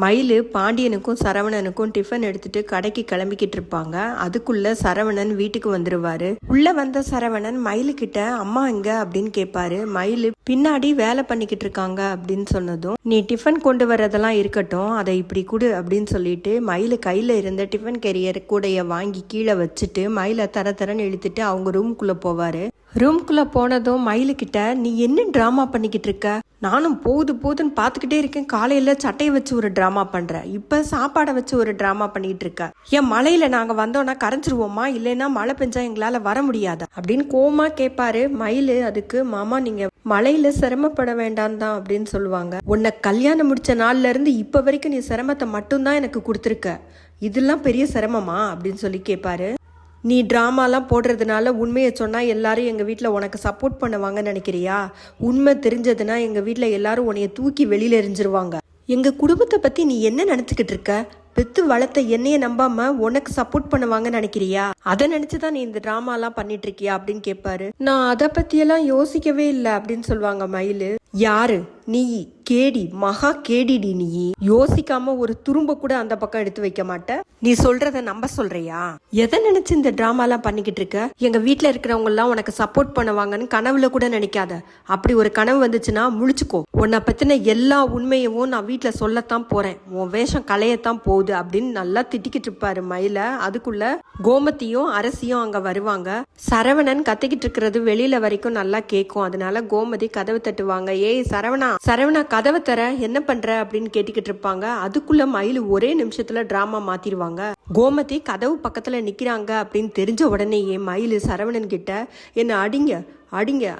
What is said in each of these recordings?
மயில் பாண்டியனுக்கும் சரவணனுக்கும் டிஃபன் எடுத்துட்டு கடைக்கு கிளம்பிக்கிட்டு இருப்பாங்க. அதுக்குள்ள சரவணன் வீட்டுக்கு வந்துருவாரு. உள்ள வந்த சரவணன் மயிலு கிட்ட அம்மா எங்க அப்படின்னு கேட்பாரு. மயில் பின்னாடி வேலை பண்ணிக்கிட்டு இருக்காங்க அப்படின்னு சொன்னதும், நீ டிஃபன் கொண்டு வரதெல்லாம் இருக்கட்டும், அதை இப்படி கொடு அப்படின்னு சொல்லிட்டு மயில் கையில இருந்த டிஃபன் கேரியர் கூடைய வாங்கி கீழே வச்சுட்டு மயிலை தரன்னு இழுத்துட்டு அவங்க ரூம்குள்ள போவாரு. ரூம்குள்ள போனதும் மயிலுக்கிட்ட, நீ என்ன டிராமா பண்ணிக்கிட்டு இருக்க? நானும் போதுன்னு பார்த்துக்கிட்டே இருக்கேன். காலையில சட்டையை வச்சு ஒரு டிராமா பண்ற, இப்ப சாப்பாடை வச்சு ஒரு டிராமா பண்ணிட்டு இருக்க. என் மலையில நாங்க வந்தோம்னா கரைஞ்சிருவோமா, இல்லைன்னா மழை பெஞ்சா எங்களால வர முடியாதா அப்படின்னு கோமா கேட்பாரு. மயிலு அதுக்கு, மாமா நீங்க மழையில சிரமப்பட வேண்டாம் தான் அப்படின்னு சொல்லுவாங்க. உன்னை கல்யாணம் முடிச்ச நாள்ல இருந்து இப்ப வரைக்கும் நீ சிரமத்தை மட்டும்தான் எனக்கு கொடுத்துருக்க, இதெல்லாம் பெரிய சிரமமா அப்படின்னு சொல்லி கேட்பாரு. நீ ட்ராமாலாம் போடுறதுனால உண்மையை சொன்னால் எல்லாரும் எங்கள் வீட்டில் உனக்கு சப்போர்ட் பண்ணுவாங்கன்னு நினைக்கிறியா? உண்மை தெரிஞ்சதுன்னா எங்கள் வீட்டில் எல்லாரும் உன்னைய தூக்கி வெளியில் எரிஞ்சிருவாங்க. எங்கள் குடும்பத்தை பற்றி நீ என்ன நினச்சிக்கிட்டு இருக்க? பெத்து வளர்த்த என்னைய நம்பாம உனக்கு சப்போர்ட் பண்ணுவாங்கன்னு நினைக்கிறியா? அதை நினைச்சுதான் நீ இந்த டிராமாலாம் பண்ணிட்டு இருக்கியா அப்படின்னு கேட்பாரு. நான் அதை பத்தியெல்லாம் யோசிக்கவே இல்லை அப்படின்னு சொல்லுவாங்க மயிலு. யாரு நீ? கேடி, மகா கேடிடி நீ. யோசிக்காம ஒரு துரும்ப கூட அந்த பக்கம் எடுத்து வைக்க மாட்ட. நீ சொல்றத நம்ப சொல்றியா? எதை நினைச்சு இந்த டிராமாலாம் பண்ணிக்கிட்டு இருக்க? எங்க வீட்டுல இருக்கிறவங்க எல்லாம் உனக்கு சப்போர்ட் பண்ணுவாங்கன்னு கனவுல கூட நினைக்காத. அப்படி ஒரு கனவு வந்துச்சுன்னா முழிச்சுக்கோ. உன்னை பத்தின எல்லா உண்மையவும் நான் வீட்டுல சொல்லத்தான் போறேன். உன் வேஷம் களையத்தான் போகுது அப்படின்னு நல்லா திட்டிக்கிட்டு இருப்பாரு மயில. அதுக்குள்ள கோமதியும் அரசியும் அங்க வருவாங்க. சரவணன் கத்திக்கிட்டு இருக்கிறது வெளியில வரைக்கும் நல்லா கேட்கும். அதனால கோமதி கதவு தட்டுவாங்க. ஏய் சரவணா கதவை தர, என்ன பண்ற அப்படின்னு கேட்டுக்கிட்டு இருப்பாங்க. அதுக்குள்ள மயில் ஒரே நிமிஷத்துல டிராமா மாத்திருவாங்க. கோமதி கதவு பக்கத்துல நிக்கிறாங்க அப்படின்னு தெரிஞ்ச உடனேயே மயில் சரவணன் கிட்ட, என்ன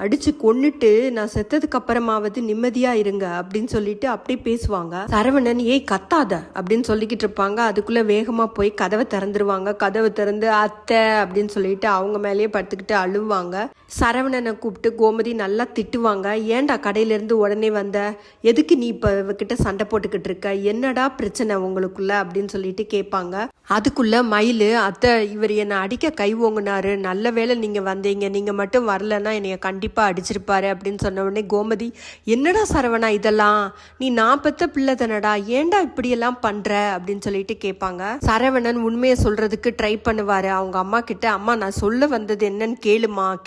அடிச்சு கொன்னுட்டு நான் செத்ததுக்கு அப்புறமாவது நிம்மதியா இருங்க அப்படின்னு சொல்லிட்டு அப்படி பேசுவாங்க. சரவணன், ஏய் கத்தாத அப்படின்னு சொல்லிக்கிட்டு இருப்பாங்க. அதுக்குள்ள வேகமா போய் கதவை திறந்துருவாங்க. கதவை திறந்து அத்தை அப்படின்னு சொல்லிட்டு அவங்க மேலேயே படுத்துக்கிட்டு அழுவாங்க. சரவணனை கூப்பிட்டு கோமதி நல்லா திட்டுவாங்க. ஏன்டா கடையில இருந்து உடனே வந்த? எதுக்கு நீ இப்ப இவகிட்ட சண்டை போட்டுக்கிட்டு இருக்க? என்னடா பிரச்சனை உங்களுக்குள்ள அப்படின்னு சொல்லிட்டு கேட்பாங்க. அதுக்குள்ள மயிலு, அத்தை இவர் என்னை அடிக்க கை ஓங்குனாரு, நல்ல வேளை நீங்க வந்தீங்க, நீங்க மட்டும் வரலன்னா என்னைய கண்டிப்பா அடிச்சிருப்பாரு அப்படின்னு சொன்ன உடனே கோமதி, என்னடா சரவணா இதெல்லாம், நீ நான் பெத்த பிள்ளை தானடா, ஏன்டா இப்படி எல்லாம் பண்ற அப்படின்னு சொல்லிட்டு கேட்பாங்க. சரவணன் உண்மையை சொல்றதுக்கு ட்ரை பண்ணுவாரு. அவங்க அம்மா கிட்ட, அம்மா நான் சொல்ல வந்தது என்னன்னு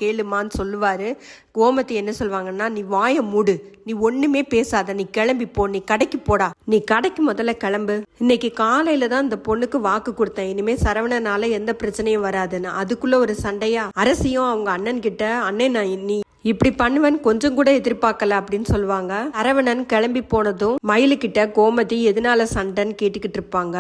கேளுமான்னு சொல்லுவாரு. கோமதி என்ன சொல்லுவாங்கன்னா, நீ வாயை மூடு, நீ ஒண்ணுமே பேசாத, நீ கிளம்பி போ, நீ கடைக்கு போடா, நீ கடைக்கு முதல்ல கிளம்பு. இன்னைக்கு காலையில தான் இந்த பொண்ணுக்கு வாக்கு கொடுத்தேன், இனிமே சரவணனால எந்த பிரச்சனையும் வராதுன்னு. அதுக்குள்ள ஒரு சண்டையா? அரசியும் அவங்க அண்ணன் கிட்ட, அண்ணே நீ இப்படி பண்ணுவேன் கொஞ்சம் கூட எதிர்பார்க்கல அப்படின்னு சொல்லுவாங்க. சரவணன் கிளம்பி போனதும் மயிலு கிட்ட கோமதி எதனால சண்டைன்னு கேட்டுக்கிட்டு இருப்பாங்க.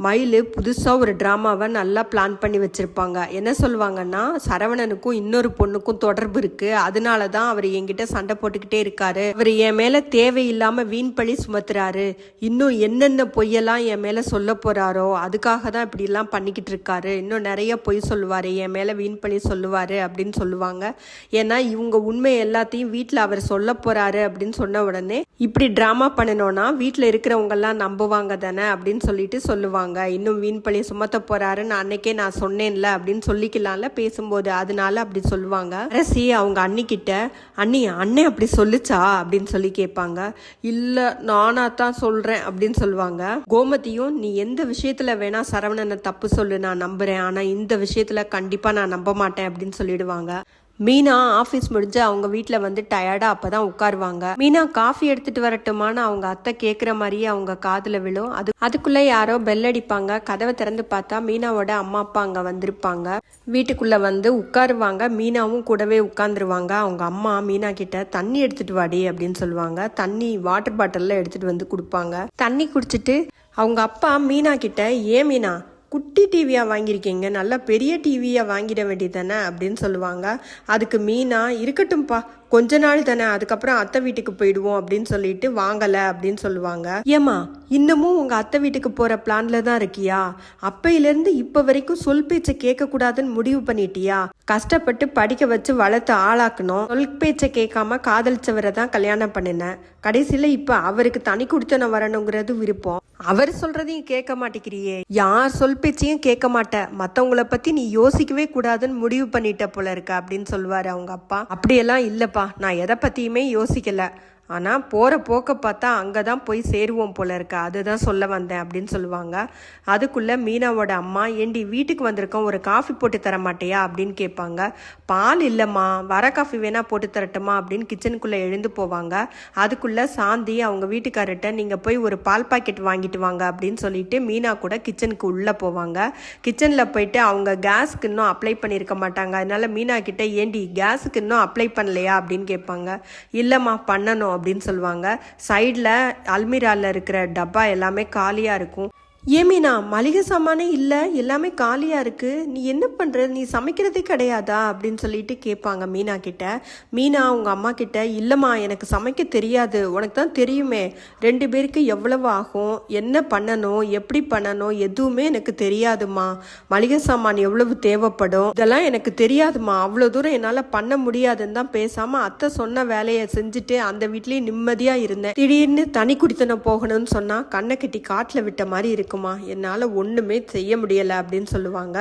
மயிலு புதுசா ஒரு டிராமாவை நல்லா பிளான் பண்ணி வச்சிருப்பாங்க. என்ன சொல்லுவாங்கன்னா, சரவணனுக்கும் இன்னொரு பொண்ணுக்கும் தொடர்பு இருக்கு, அதனாலதான் அவர் என்கிட்ட சண்டை போட்டுக்கிட்டே இருக்காரு, அவர் என் மேல தேவையில்லாம வீண் பழி சுமத்துறாரு, இன்னும் என்னென்ன பொய்யெல்லாம் என் மேல சொல்ல போறாரோ அதுக்காக தான் இப்படி எல்லாம் பண்ணிக்கிட்டு இருக்காரு, இன்னும் நிறைய பொய் சொல்லுவாரு, என் மேல வீண் பழி சொல்லுவாரு அப்படின்னு சொல்லுவாங்க. ஏன்னா இவங்க உண்மை எல்லாத்தையும் வீட்டுல அவர் சொல்ல போறாரு அப்படின்னு சொன்ன உடனே, இப்படி டிராமா பண்ணணும்னா வீட்டுல இருக்கிறவங்க எல்லாம் நம்புவாங்க தானே அப்படின்னு சொல்லிட்டு சொல்லுவாங்க. இன்னும் வீண் பழி சுமத்த போறாருன்னு அன்னைக்கே நான் சொன்னேன்ல அப்படின்னு சொல்லிக்கலாம்ல பேசும்போது, அதனால அப்படி சொல்லுவாங்க. அரசி அவங்க அண்ணிக்கிட்ட, அண்ணே அப்படி சொல்லுச்சா அப்படின்னு சொல்லி கேட்பாங்க. இல்ல நானா தான் சொல்றேன் அப்படின்னு சொல்லுவாங்க. கோமதியும், நீ எந்த விஷயத்துல வேணா சரவணனை தப்பு சொல்லு, நான் நம்புறேன், ஆனா இந்த விஷயத்துல கண்டிப்பா நான் நம்ப மாட்டேன் அப்படின்னு சொல்லிடுவாங்க. மீனா ஆஃபீஸ் முடிஞ்சு அவங்க வீட்டில் வந்து டயர்டாக அப்போ தான் உட்காருவாங்க. மீனா காஃபி எடுத்துகிட்டு வரட்டுமான்னு அவங்க அத்தை கேட்குற மாதிரியே அவங்க காதில் விழும். அதுக்குள்ளே யாரோ பெல் அடிப்பாங்க. கதவை திறந்து பார்த்தா மீனாவோட அம்மா அப்பா அங்கே வந்திருப்பாங்க. வீட்டுக்குள்ளே வந்து உட்காருவாங்க. மீனாவும் கூடவே உட்காந்துருவாங்க. அவங்க அம்மா மீனா கிட்ட, தண்ணி எடுத்துகிட்டு வாடி அப்படின்னு சொல்லுவாங்க. தண்ணி வாட்டர் பாட்டிலில் எடுத்துகிட்டு வந்து கொடுப்பாங்க. தண்ணி குடிச்சிட்டு அவங்க அப்பா மீனா கிட்ட, ஏன் மீனா குட்டி டிவியா வாங்கியிருக்கீங்க, நல்லா பெரிய டிவியா வாங்கிட வேண்டியதானே அப்படின்னு சொல்லுவாங்க. அதுக்கு மீனா, இருக்கட்டும்பா கொஞ்ச நாள் தானே, அதுக்கப்புறம் அத்தை வீட்டுக்கு போயிடுவோம் அப்படின்னு சொல்லிட்டு வாங்கல அப்படின்னு சொல்லுவாங்க. ஏமா இன்னமும் உங்க அத்தை வீட்டுக்கு போற பிளான்ல தான் இருக்கியா? அப்பையில இப்ப வரைக்கும் சொல் பேச்சை கேட்க கூடாதுன்னு முடிவு பண்ணிட்டியா? கஷ்டப்பட்டு படிக்க வச்சு வளர்த்து ஆளாக்கணும், சொல் பேச்சை கேட்காம காதலிச்சவரை தான் கல்யாணம் பண்ணினேன், கடைசியில இப்ப அவருக்கு தனி கொடுத்தன வரணுங்கிறது விருப்பம், அவர் சொல்றதையும் கேட்க மாட்டேங்கிறியே, யார் சொல் பேச்சையும் கேட்க மாட்டேன், மத்தவங்கள பத்தி நீ யோசிக்கவே கூடாதுன்னு முடிவு பண்ணிட்ட போல இருக்க அப்படின்னு சொல்லுவாரு அவங்க அப்பா. அப்படியெல்லாம் இல்லப்பா, நான் எதை பத்தியுமே யோசிக்கல, ஆனால் போகிற போக்க பார்த்தா அங்கே தான் போய் சேருவோம் போல இருக்க, அதுதான் சொல்ல வந்தேன் அப்படின்னு சொல்லுவாங்க. அதுக்குள்ளே மீனாவோட அம்மா, ஏண்டி வீட்டுக்கு வந்திருக்கோம், ஒரு காஃபி போட்டு தர மாட்டேயா அப்படின்னு கேட்பாங்க. பால் இல்லைம்மா, வர காஃபி வேணா போட்டு தரட்டுமா அப்படின்னு கிச்சனுக்குள்ளே எழுந்து போவாங்க. அதுக்குள்ளே சாந்தி அவங்க வீட்டுக்காரர்கிட்ட நீங்கள் போய் ஒரு பால் பாக்கெட் வாங்கிட்டு வாங்க அப்படின்னு சொல்லிட்டு மீனா கூட கிச்சனுக்கு உள்ளே போவாங்க. கிச்சனில் போயிட்டு அவங்க கேஸுக்கு இன்னும் அப்ளை பண்ணியிருக்க மாட்டாங்க. அதனால மீனா கிட்ட, ஏண்டி கேஸுக்கு இன்னும் அப்ளை பண்ணலையா அப்படின்னு கேட்பாங்க. இல்லைம்மா பண்ணணும் அப்படின்னு சொல்லுவாங்க. சைடில் அல்மிராவில் இருக்கிற டப்பா எல்லாமே காலியாக இருக்கும். ஏமீனா, மளிகை சாமானே இல்லை, எல்லாமே காலியாக இருக்குது, நீ என்ன பண்ணுற, நீ சமைக்கிறதே கிடையாதா அப்படின்னு சொல்லிட்டு கேட்பாங்க மீனா கிட்ட. மீனா அவங்க அம்மா கிட்ட, இல்லைம்மா எனக்கு சமைக்க தெரியாது, உனக்கு தான் தெரியுமே 2 பேருக்கு எவ்வளவு ஆகும், என்ன பண்ணணும், எப்படி பண்ணணும், எதுவுமே எனக்கு தெரியாதுமா, மளிகை சாமான் எவ்வளவு தேவைப்படும், இதெல்லாம் எனக்கு தெரியாதுமா, அவ்வளோ தூரம் என்னால் பண்ண முடியாதுன்னு தான் பேசாமல் அத்தை சொன்ன வேலையை செஞ்சுட்டு அந்த வீட்லேயே நிம்மதியாக இருந்தேன். திடீர்னு தனி குடித்தனம் போகணும்னு சொன்னால் கண்ணை கட்டி காட்டில் விட்ட மாதிரி இருக்குமா, என்னால் ஒன்றுமே செய்ய முடியலை அப்படின்னு சொல்லுவாங்க.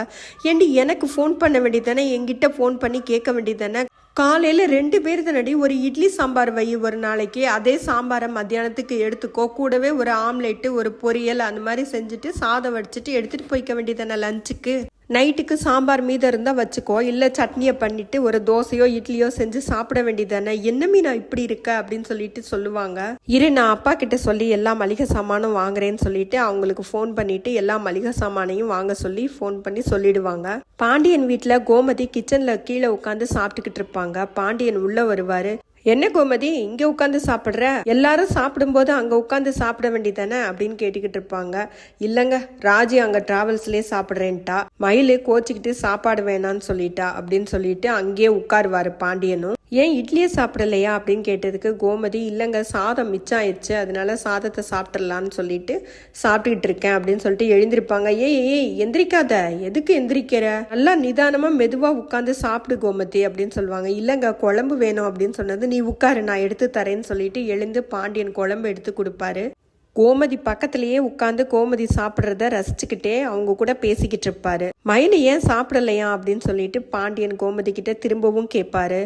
ஏண்டி எனக்கு ஃபோன் பண்ண வேண்டியதானே, என்கிட்ட ஃபோன் பண்ணி கேட்க வேண்டியதானே, காலையில் 2 பேர் தானடி, ஒரு இட்லி சாம்பார் வை ஒரு நாளைக்கு, அதே சாம்பாரை மத்தியானத்துக்கு எடுத்துக்கோ, கூடவே ஒரு ஆம்லேட்டு ஒரு பொரியல் அந்த மாதிரி செஞ்சுட்டு சாதம் வடிச்சிட்டு எடுத்துகிட்டு போய்க்க வேண்டியதானே லஞ்சுக்கு. நைட்டுக்கு சாம்பார் மீதம் இருந்தால் வச்சுக்கோ, இல்லை சட்னியை பண்ணிட்டு ஒரு தோசையோ இட்லியோ செஞ்சு சாப்பிட வேண்டியதானே, என்ன மீனா இப்படி இருக்க அப்படின்னு சொல்லிட்டு சொல்லுவாங்க. இரு, நான் அப்பா கிட்ட சொல்லி எல்லா மளிகை சாமானும் வாங்குறேன்னு சொல்லிட்டு அவங்களுக்கு ஃபோன் பண்ணிட்டு எல்லா மளிகை சாமானையும் வாங்க சொல்லி ஃபோன் பண்ணி சொல்லிடுவாங்க. பாண்டியன் வீட்டில் கோமதி கிச்சனில் கீழே உட்காந்து சாப்பிட்டுக்கிட்டு இருப்பாங்க. பாண்டியன் உள்ள வருவாரு. என்ன கோமதி இங்கே உட்காந்து சாப்பிட்ற, எல்லாரும் சாப்பிடும்போது அங்கே உட்காந்து சாப்பிட வேண்டியதானே அப்படின்னு கேட்டுக்கிட்டு இருப்பாங்க. இல்லைங்க, ராஜி அங்கே டிராவல்ஸ்லேயே சாப்பிட்றேன்ட்டா, மயில் கோச்சிக்கிட்டு சாப்பாடு வேணான்னு சொல்லிட்டா அப்படின்னு சொல்லிட்டு அங்கேயே உட்காருவாரு பாண்டியனும். ஏன் இட்லியே சாப்பிடலையா அப்படின்னு கேட்டதுக்கு கோமதி, இல்லைங்க சாதம் மிச்சம் ஆயிடுச்சு, அதனால சாதத்தை சாப்பிட்றலான்னு சொல்லிட்டு சாப்பிட்டுக்கிட்டு இருக்கேன் அப்படின்னு சொல்லிட்டு எழுந்திருப்பாங்க. ஏய் எந்திரிக்காத, எதுக்கு எந்திரிக்கிற, நல்லா நிதானமாக மெதுவாக உட்காந்து சாப்பிடு கோமதி அப்படின்னு சொல்லுவாங்க. இல்லைங்க குழம்பு வேணும் அப்படின்னு சொன்னது, நீ உட்காரு நான் எடுத்து தரேன்னு சொல்லிட்டு எழுந்து பாண்டியன் குழம்பு எடுத்து கொடுப்பாரு. கோமதி பக்கத்திலேயே உட்காந்து கோமதி சாப்பிட்றத ரசிச்சுக்கிட்டே அவங்க கூட பேசிக்கிட்டு இருப்பாரு. மயில் ஏன் சாப்பிடலையா அப்படின்னு சொல்லிட்டு பாண்டியன் கோமதி கிட்ட திரும்பவும் கேட்பாரு.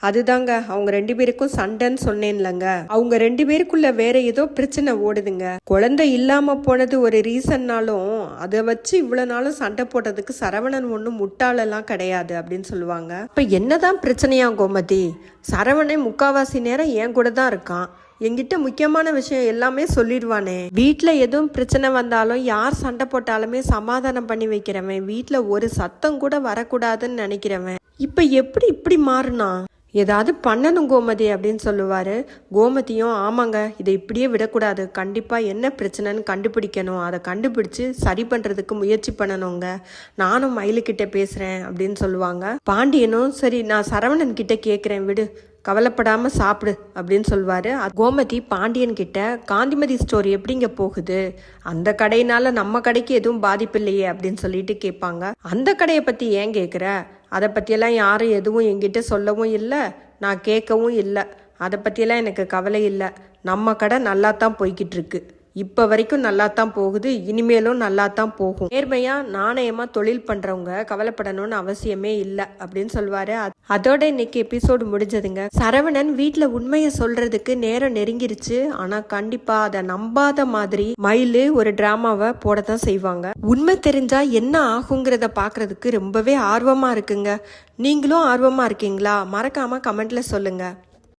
அதுதாங்க, அவங்க 2 பேருக்கும் சண்டைன்னு சொன்னேன்லங்க, அவங்க 2 பேருக்குள்ள வேற ஏதோ பிரச்சனை ஓடுதுங்க, குழந்தை இல்லாம போனது ஒரு ரீசன்னாலும் அதை வச்சு இவ்வளவு நாளும் சண்டை போட்டதுக்கு சரவணன் ஒன்றும் முட்டாளெல்லாம் கிடையாது அப்படின்னு சொல்லுவாங்க. இப்ப என்னதான் பிரச்சனையா கோமதி, சரவணன் முக்காவாசி நேரம் என் கூட தான் இருக்கான், என்கிட்ட முக்கியமான விஷயம் எல்லாமே சொல்லிடுவானே, வீட்டில் எதுவும் பிரச்சனை வந்தாலும் யார் சண்டை போட்டாலுமே சமாதானம் பண்ணி வைக்கிறவன், வீட்டில் ஒரு சத்தம் கூட வரக்கூடாதுன்னு நினைக்கிறவன், இப்போ எப்படி இப்படி மாறுனா, ஏதாவது பண்ணணும் கோமதி அப்படின்னு சொல்லுவாரு. கோமதியும் ஆமாங்க, இதை இப்படியே விடக்கூடாது, கண்டிப்பாக என்ன பிரச்சனைன்னு கண்டுபிடிக்கணும், அதை கண்டுபிடிச்சு சரி பண்ணுறதுக்கு முயற்சி பண்ணணுங்க, நானும் மயிலுக்கிட்ட பேசுகிறேன் அப்படின்னு சொல்லுவாங்க. பாண்டியனும் சரி நான் சரவணன் கிட்ட கேட்குறேன் விடு, கவலைப்படாம சாப்பிடு அப்படின்னு சொல்லுவாரு. கோமதி பாண்டியன் கிட்ட, காந்திமதி ஸ்டோர் எப்படிங்க போகுது, அந்த கடையினால நம்ம கடைக்கு எதுவும் பாதிப்பு இல்லையே அப்படின்னு சொல்லிட்டு கேட்பாங்க. அந்த கடையை பத்தி ஏன் கேட்குற, அதை பற்றியெல்லாம் யாரும் எதுவும் என்கிட்ட சொல்லவும் இல்லை, நான் கேட்கவும் இல்லை, அதை பற்றியெல்லாம் எனக்கு கவலை இல்லை, நம்ம கடை நல்லா தான் போய்கிட்டு இருக்கு, இப்போ வரைக்கும் நல்லா தான் போகுது, இனிமேலும் நல்லா தான் போகும், நேர்மையாக நாணயமாக தொழில் பண்ணுறவங்க கவலைப்படணும்னு அவசியமே இல்லை அப்படின்னு சொல்லுவாரு. அதோட இன்னைக்கு எபிசோடு முடிஞ்சதுங்க. சரவணன் வீட்டில் உண்மையை சொல்றதுக்கு நேரம் நெருங்கிருச்சு, ஆனால் கண்டிப்பாக அதை நம்பாத மாதிரி மயில் ஒரு டிராமாவை போடத்தான் செய்வாங்க. உண்மை தெரிஞ்சா என்ன ஆகுங்கிறத பார்க்கறதுக்கு ரொம்பவே ஆர்வமாக இருக்குங்க. நீங்களும் ஆர்வமாக இருக்கீங்களா? மறக்காம கமெண்ட்ல சொல்லுங்க.